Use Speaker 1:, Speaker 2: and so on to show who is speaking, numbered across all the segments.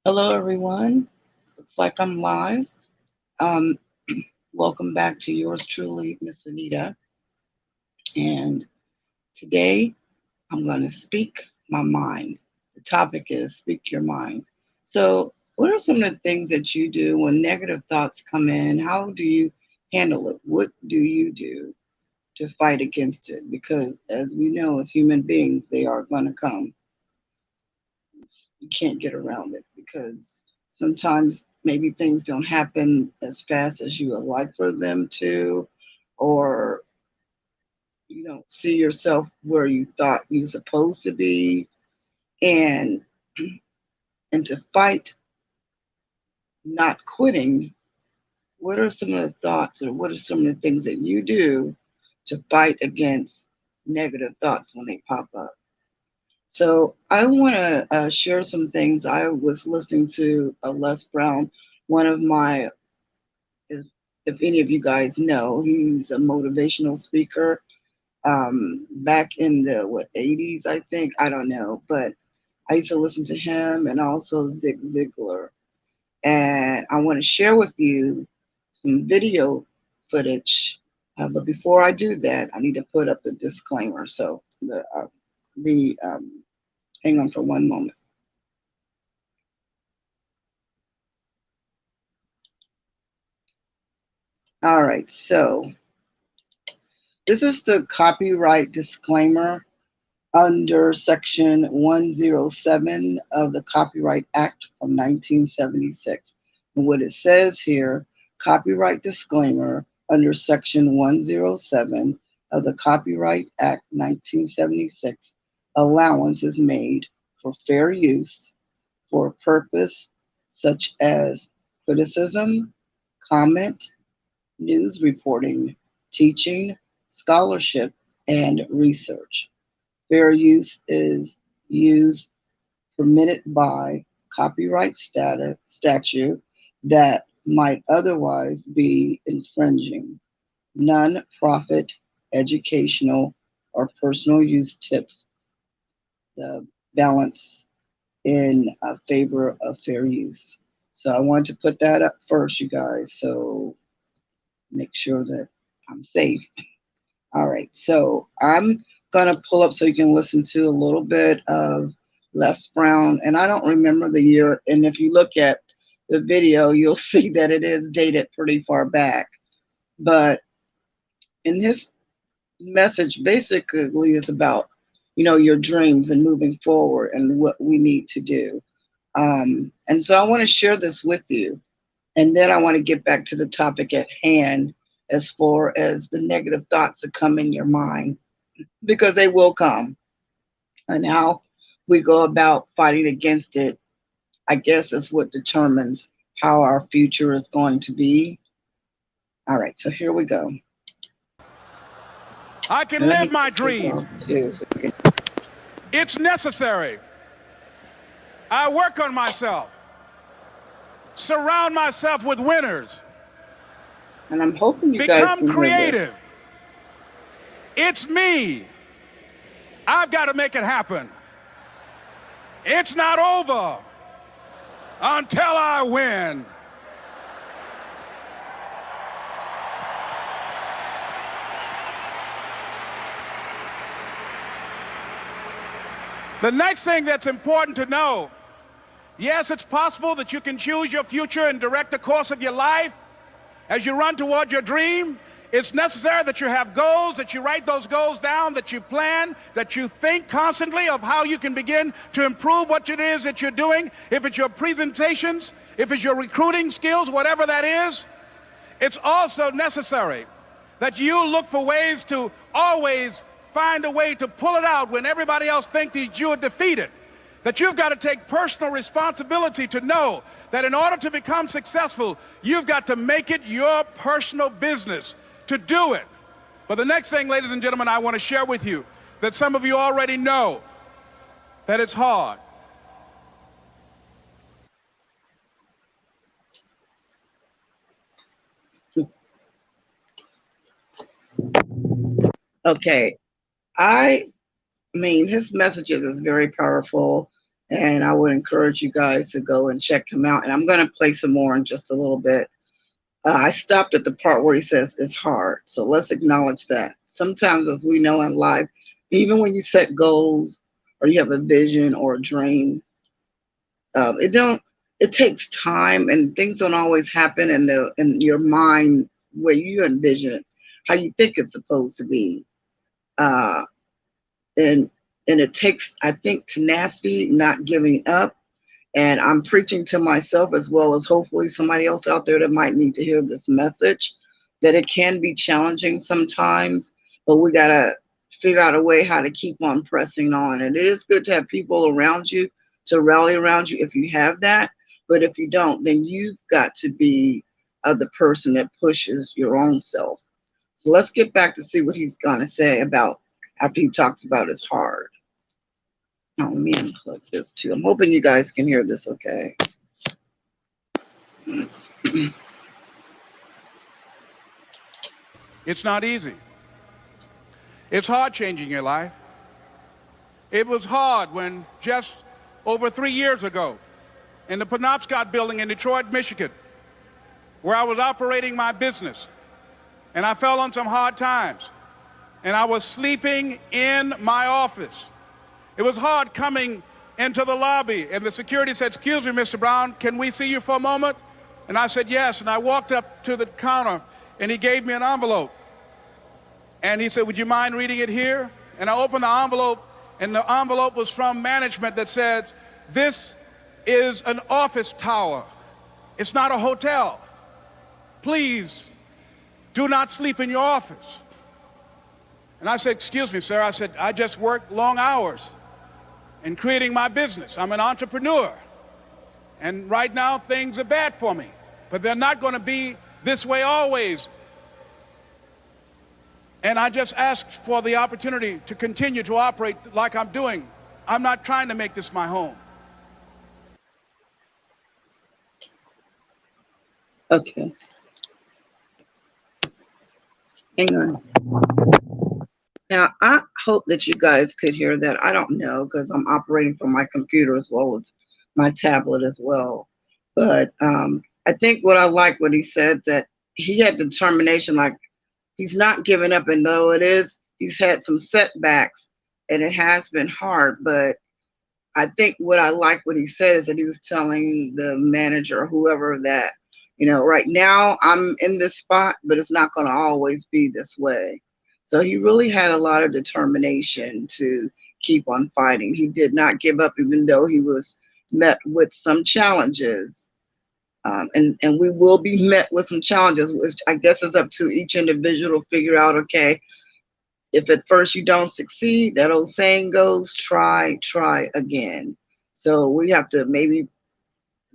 Speaker 1: Hello, everyone. Looks like I'm live. Um, Welcome back to yours truly, Miss Anita. And today I'm going to speak my mind. The topic is speak your mind. So, what are some of the things that you do when negative thoughts come in? How do you handle it? What do you do to fight against it? Because, as we know, as human beings, they are going to come. You can't get around it because sometimes maybe things don't happen as fast as you would like for them to, or you don't see yourself where you thought you were supposed to be, and and to fight not quitting. What are some of the thoughts, or what are some of the things that you do to fight against negative thoughts when they pop up? So I want to share some things. I was listening to Les Brown, one of my, if, if any of you guys know, he's a motivational speaker. Back in the 80s, I think, I don't know, but I used to listen to him and also Zig Ziglar. And I want to share with you some video footage. But before I do that, I need to put up the disclaimer. So the hang on for one moment. All right, so this is the copyright disclaimer under Section 107 of the Copyright Act from 1976. And what it says here, copyright disclaimer under Section 107 of the Copyright Act 1976, allowance is made for fair use for a purpose such as criticism, comment, news reporting, teaching, scholarship, and research. Fair use is used permitted by copyright statute that might otherwise be infringing. Non-profit, educational, or personal use tips the balance in favor of fair use. So I want to put that up first, you guys. So make sure that I'm safe. All right, so I'm gonna pull up so you can listen to a little bit of Les Brown, and I don't remember the year. And if you look at the video, you'll see that it is dated pretty far back. But in his message, basically, is about your dreams and moving forward and what we need to do. And so I want to share this with you. And then I want to get back to the topic at hand as far as the negative thoughts that come in your mind, because they will come. And how we go about fighting against it, I guess, is what determines how our future is going to be. All right, so here we go.
Speaker 2: I can
Speaker 1: And let
Speaker 2: live
Speaker 1: me
Speaker 2: my
Speaker 1: get this
Speaker 2: dream.
Speaker 1: off too.
Speaker 2: It's necessary. I work on myself. Surround myself with winners.
Speaker 1: And I'm hoping you guys
Speaker 2: Become
Speaker 1: can hear this.
Speaker 2: creative. It's me. I've got to make it happen. It's not over until I win. The next thing that's important to know, yes, it's possible that you can choose your future and direct the course of your life as you run toward your dream. It's necessary that you have goals, that you write those goals down, that you plan, that you think constantly of how you can begin to improve what it is that you're doing. If it's your presentations, if it's your recruiting skills, whatever that is, it's also necessary that you look for ways to always find a way to pull it out when everybody else thinks that you are defeated. That you've got to take personal responsibility to know that in order to become successful, you've got to make it your personal business to do it. But the next thing, ladies and gentlemen, I want to share with you that some of you already know that it's hard.
Speaker 1: Okay, I mean, his messages is very powerful. And I would encourage you guys to go and check him out. And I'm going to play some more in just a little bit. I stopped at the part where he says it's hard. So let's acknowledge that. Sometimes, as we know in life, even when you set goals or you have a vision or a dream, it don't. It takes time, and things don't always happen in your mind where you envision it, how you think it's supposed to be. Uh, and and it takes, I think, tenacity, not giving up. And I'm preaching to myself as well as hopefully somebody else out there that might need to hear this message, that it can be challenging sometimes, but we got to figure out a way how to keep on pressing on. And it is good to have people around you to rally around you if you have that. But if you don't, then you've got to be the person that pushes your own self. So let's get back to see what he's going to say about after he talks about his heart. Oh, let me unplug this too. I'm hoping you guys can hear this okay.
Speaker 2: It's not easy. It's hard changing your life. It was hard when just over 3 years ago, in the Penobscot building in Detroit, Michigan, where I was operating my business, and I fell on some hard times, and I was sleeping in my office. It was hard coming into the lobby, and the security said, "Excuse me, Mr. Brown, can we see you for a moment?" And I said, "Yes." And I walked up to the counter, and he gave me an envelope. And he said, "Would you mind reading it here?" And I opened the envelope, and the envelope was from management that said, "This is an office tower. It's not a hotel. Please do not sleep in your office." And I said, "Excuse me, sir." I said, "I just work long hours in creating my business. I'm an entrepreneur. And right now, things are bad for me. But they're not going to be this way always. And I just asked for the opportunity to continue to operate like I'm doing. I'm not trying to make this my home."
Speaker 1: Okay. Hang on. Now, I hope that you guys could hear that. I don't know because I'm operating from my computer as well as my tablet as well. But I think what I like what he said, that he had determination, like he's not giving up. And though it is, he's had some setbacks and it has been hard. But I think what I like what he said is that he was telling the manager or whoever that, right now I'm in this spot, but it's not going to always be this way. So he really had a lot of determination to keep on fighting. He did not give up, even though he was met with some challenges. And we will be met with some challenges, which I guess is up to each individual to figure out, okay, if at first you don't succeed, that old saying goes, try again. So we have to maybe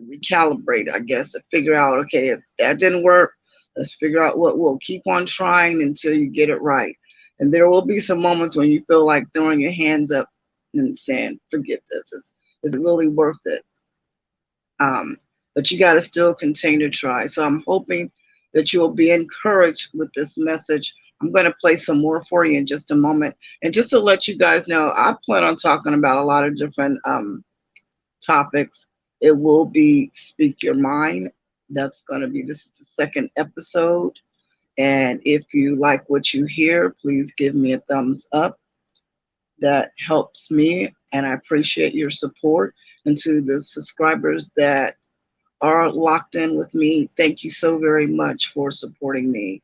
Speaker 1: recalibrate, I guess, to figure out, okay, if that didn't work, let's figure out what we'll keep on trying until you get it right. And there will be some moments when you feel like throwing your hands up and saying, forget this. Is it really worth it? But you got to still continue to try. So I'm hoping that you'll be encouraged with this message. I'm going to play some more for you in just a moment. And just to let you guys know, I plan on talking about a lot of different topics. It will be Speak Your Mind. This is the second episode. And if you like what you hear, please give me a thumbs up. That helps me, and I appreciate your support. And to the subscribers that are locked in with me, thank you so very much for supporting me.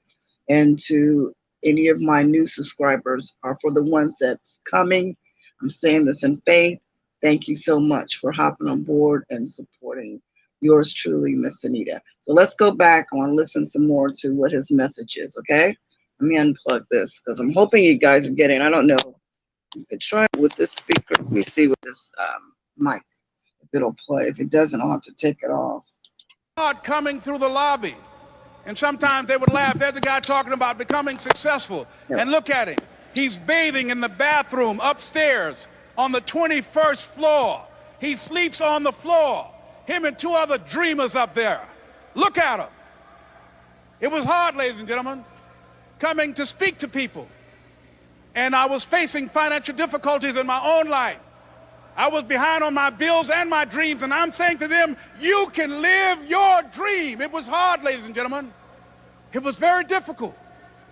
Speaker 1: And to any of my new subscribers, or for the ones that's coming, I'm saying this in faith, thank you so much for hopping on board and supporting yours truly, Miss Anita. So let's go back. I want to listen some more to what his message is, okay? Let me unplug this because I'm hoping you guys are getting, I don't know, you could try it with this speaker. Let me see with this mic if it'll play. If it doesn't, I'll have to take it off.
Speaker 2: Coming through the lobby, and sometimes they would laugh. There's a guy talking about becoming successful, and look at him. He's bathing in the bathroom upstairs on the 21st floor. He sleeps on the floor. Him and two other dreamers up there. Look at him. It was hard, ladies and gentlemen, coming to speak to people. And I was facing financial difficulties in my own life. I was behind on my bills and my dreams, and I'm saying to them, you can live your dream. It was hard, ladies and gentlemen. It was very difficult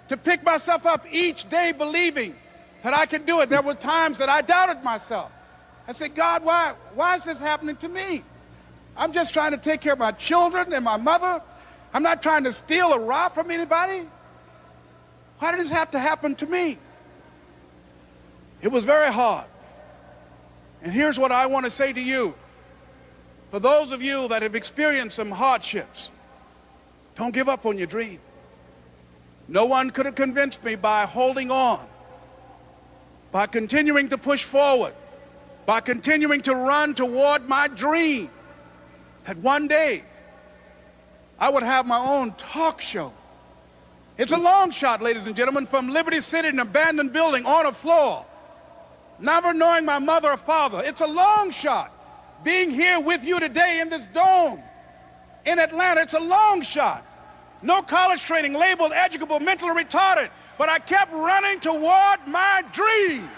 Speaker 2: to pick myself up each day believing that I could do it. There were times that I doubted myself. I said, God, why is this happening to me? I'm just trying to take care of my children and my mother. I'm not trying to steal or rob from anybody. Why did this have to happen to me? It was very hard. And here's what I want to say to you. For those of you that have experienced some hardships, don't give up on your dream. No one could have convinced me by holding on, by continuing to push forward, by continuing to run toward my dream, that one day I would have my own talk show. It's a long shot, ladies and gentlemen, from Liberty City, an abandoned building on a floor, never knowing my mother or father. It's a long shot. Being here with you today in this dome in Atlanta, it's a long shot. No college training, labeled educable, mentally retarded, but I kept running toward my dream.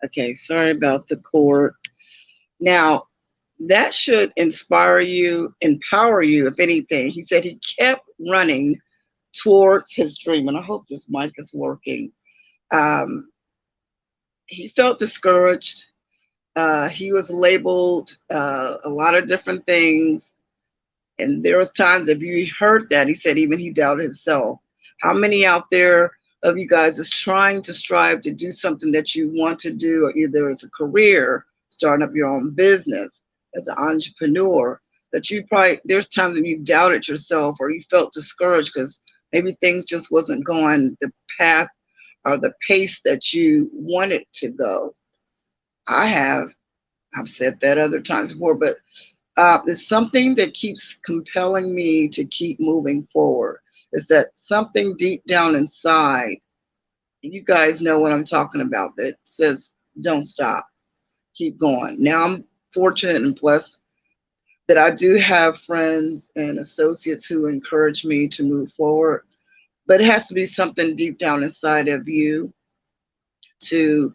Speaker 1: Okay, sorry about the cord. Now, that should inspire you, empower you, if anything. He said he kept running towards his dream, and I hope this mic is working. He felt discouraged. He was labeled a lot of different things, and there was times if you heard that, he said even he doubted himself. How many out there of you guys is trying to strive to do something that you want to do, or either as a career, starting up your own business, as an entrepreneur, that you probably, there's times that you doubted yourself or you felt discouraged because maybe things just wasn't going the path or the pace that you wanted to go. I've said that other times before, but it's something that keeps compelling me to keep moving forward. Is that something deep down inside, and you guys know what I'm talking about, that says, don't stop, keep going. Now I'm fortunate and blessed that I do have friends and associates who encourage me to move forward, but it has to be something deep down inside of you to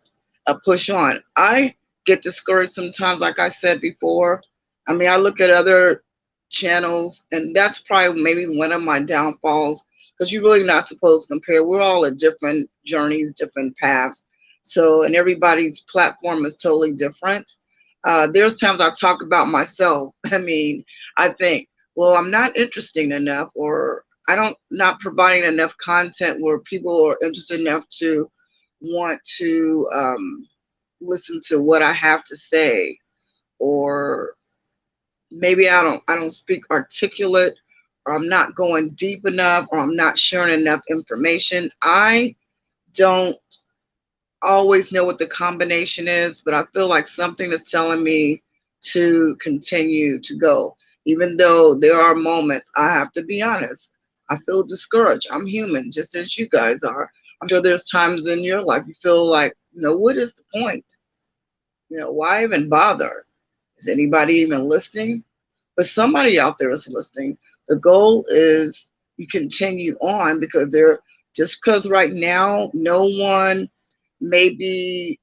Speaker 1: push on. I get discouraged sometimes, like I said before. I mean, I look at other channels, and that's probably maybe one of my downfalls, because you're really not supposed to compare. We're all at different journeys, different paths. So, and everybody's platform is totally different. There's times I talk about myself. I mean, I think, well, I'm not interesting enough, or not providing enough content where people are interested enough to want to listen to what I have to say, or maybe I don't speak articulate, or I'm not going deep enough, or I'm not sharing enough information. I don't always know what the combination is, but I feel like something is telling me to continue to go. Even though there are moments, I have to be honest, I feel discouraged. I'm human, just as you guys are. I'm sure there's times in your life you feel like, what is the point? Why even bother? Is anybody even listening? But somebody out there is listening. The goal is you continue on, because just because right now no one may be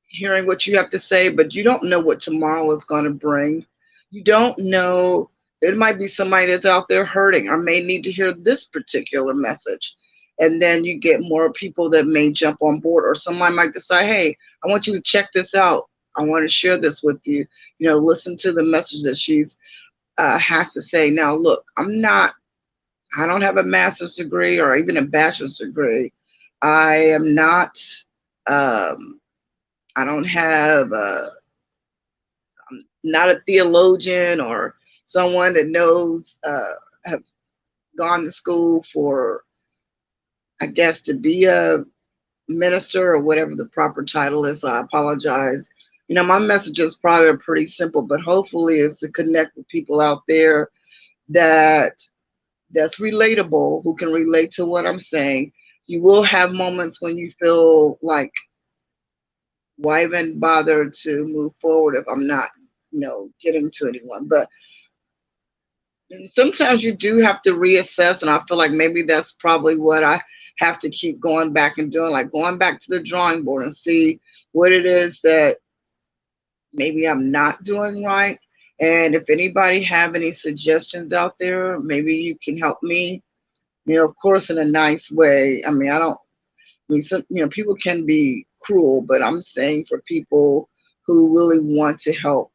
Speaker 1: hearing what you have to say, but you don't know what tomorrow is going to bring. You don't know. It might be somebody that's out there hurting or may need to hear this particular message. And then you get more people that may jump on board, or somebody might decide, hey, I want you to check this out. I want to share this with you. Listen to the message that she's has to say. Now, look, I don't have a master's degree or even a bachelor's degree. I am not, I don't have, I'm not a theologian or someone that knows, have gone to school for, I guess, to be a minister or whatever the proper title is. So I apologize. My messages probably are pretty simple, but hopefully it's to connect with people out there that's relatable, who can relate to what I'm saying. You will have moments when you feel like, why even bother to move forward if I'm not, getting to anyone? But And sometimes you do have to reassess, and I feel like maybe that's probably what I have to keep going back and doing, like going back to the drawing board and see what it is that maybe I'm not doing right. And if anybody have any suggestions out there, maybe you can help me, of course, in a nice way. I mean, I don't, I mean, some, people can be cruel, but I'm saying for people who really want to help,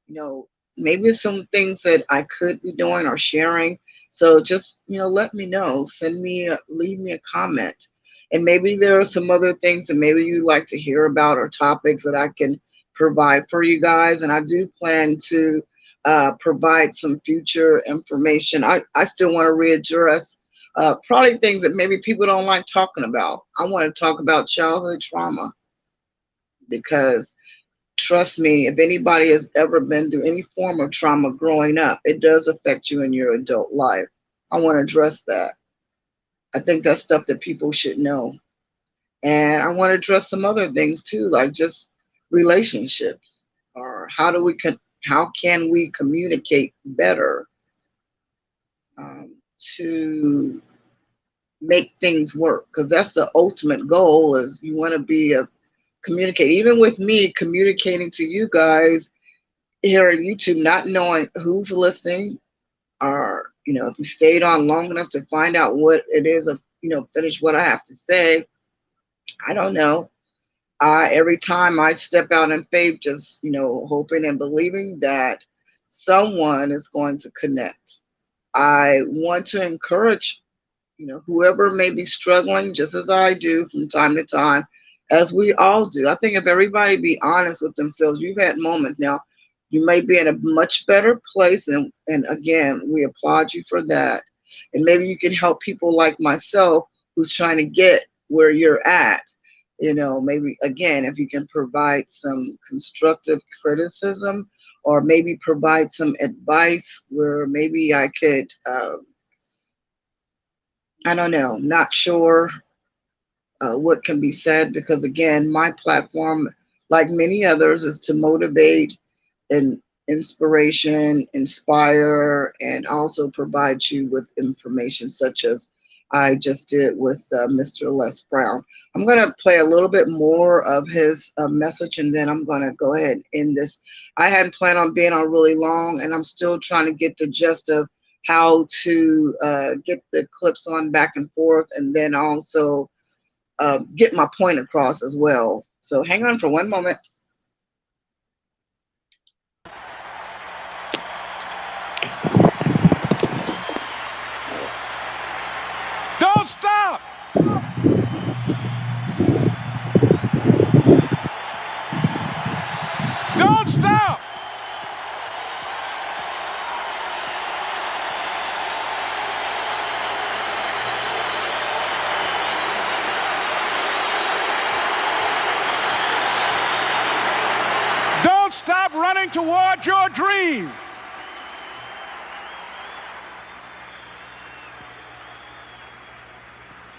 Speaker 1: you know, maybe some things that I could be doing or sharing. So just, let me know. Leave me a comment. And maybe there are some other things that maybe you'd like to hear about or topics that I can provide for you guys. And I do plan to provide some future information. I still want to readdress probably things that maybe people don't like talking about. I want to talk about childhood trauma because trust me, if anybody has ever been through any form of trauma growing up, it does affect you in your adult life. I want to address that. I think that's stuff that people should know. And I want to address some other things too, like just relationships or how can we communicate better to make things work, because that's the ultimate goal. Is you want to be a communicate, even with me communicating to you guys here on YouTube, not knowing who's listening, or if you stayed on long enough to find out what it is, of finish what I have to say. I don't know. Every time I step out in faith, just hoping and believing that someone is going to connect. I want to encourage whoever may be struggling, just as I do from time to time, as we all do. I think if everybody be honest with themselves, you've had moments now, you may be in a much better place. And again, we applaud you for that. And maybe you can help people like myself who's trying to get where you're at. Maybe again, if you can provide some constructive criticism or maybe provide some advice where maybe I could, I don't know, not sure what can be said, because again, my platform, like many others, is to motivate and inspire, and also provide you with information such as I just did with Mr. Les Brown. I'm going to play a little bit more of his message, and then I'm going to go ahead and end this. I hadn't planned on being on really long, and I'm still trying to get the gist of how to get the clips on back and forth, and then also get my point across as well. So hang on for one moment.
Speaker 2: Don't stop! Don't stop! Don't stop running toward your dream.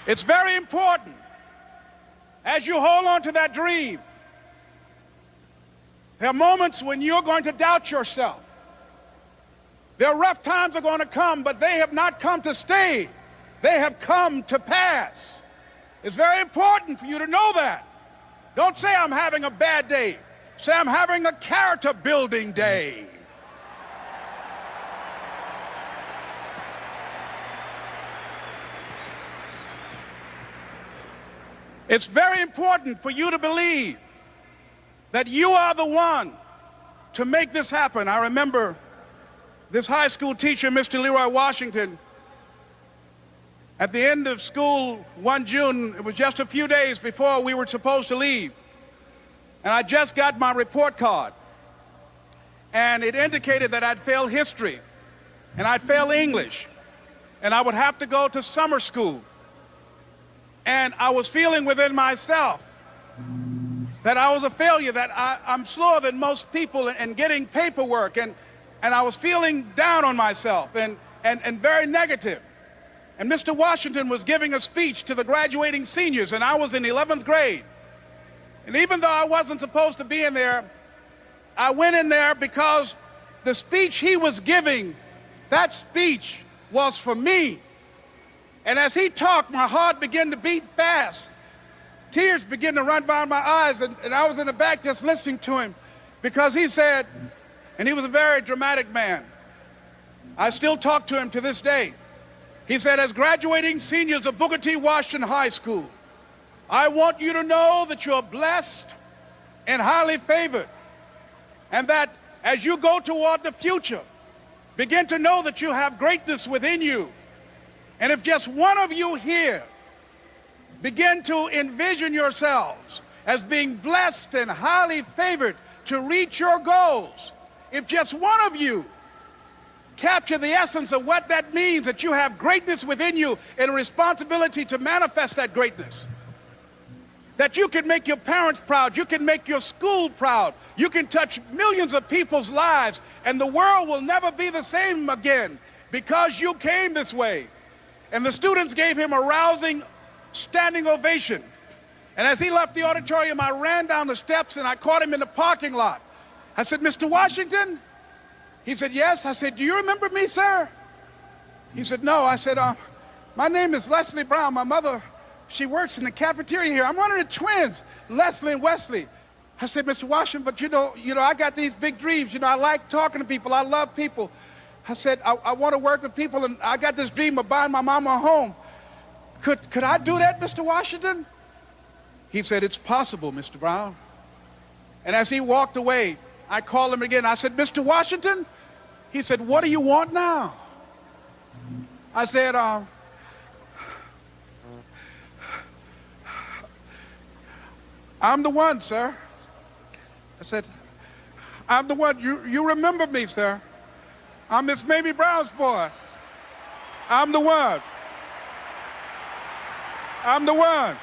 Speaker 2: It's very important as you hold on to that dream. There are moments when you're going to doubt yourself. There are rough times that are going to come, but they have not come to stay. They have come to pass. It's very important for you to know that. Don't say I'm having a bad day. Say I'm having a character building day. It's very important for you to believe that you are the one to make this happen. I remember this high school teacher, Mr. Leroy Washington, at the end of school one June, it was just a few days before we were supposed to leave, and I just got my report card, and it indicated that I'd failed history, and I'd failed English, and I would have to go to summer school. And I was feeling within myself that I was a failure, that I'm slower than most people in getting paperwork, and I was feeling down on myself and very negative. And Mr. Washington was giving a speech to the graduating seniors, and I was in 11th grade. And even though I wasn't supposed to be in there, I went in there because the speech he was giving, That speech was for me. And as he talked, my heart began to beat fast. Tears began to run down my eyes, and I was in the back just listening to him because he said, and he was a very dramatic man. I still talk to him to this day. He said, as graduating seniors of Booker T. Washington High School, I want you to know that you're blessed and highly favored, and that as you go toward the future, begin to know that you have greatness within you. And if just one of you here begin to envision yourselves as being blessed and highly favored to reach your goals, if just one of you capture the essence of what that means, that you have greatness within you and a responsibility to manifest that greatness, that you can make your parents proud, you can make your school proud, you can touch millions of people's lives, and the world will never be the same again because you came this way. And the students gave him a rousing standing ovation. And as he left the auditorium, I ran down the steps and I caught him in the parking lot. I said, Mr. Washington? He said, yes. I said, do you remember me, sir? He said, no. I said, my name is Leslie Brown. My mother, she works in the cafeteria here. I'm one of the twins, Leslie and Wesley. I said, Mr. Washington, but you know, I got these big dreams. I like talking to people. I love people. I said, I want to work with people, and I got this dream of buying my mama a home. Could I do that, Mr. Washington? He said, it's possible, Mr. Brown. And as he walked away, I called him again. I said, Mr. Washington? He said, what do you want now? I said, I'm the one, sir. I said, I'm the one. You remember me, sir. I'm Miss Mamie Brown's boy. I'm the one. I'm the one.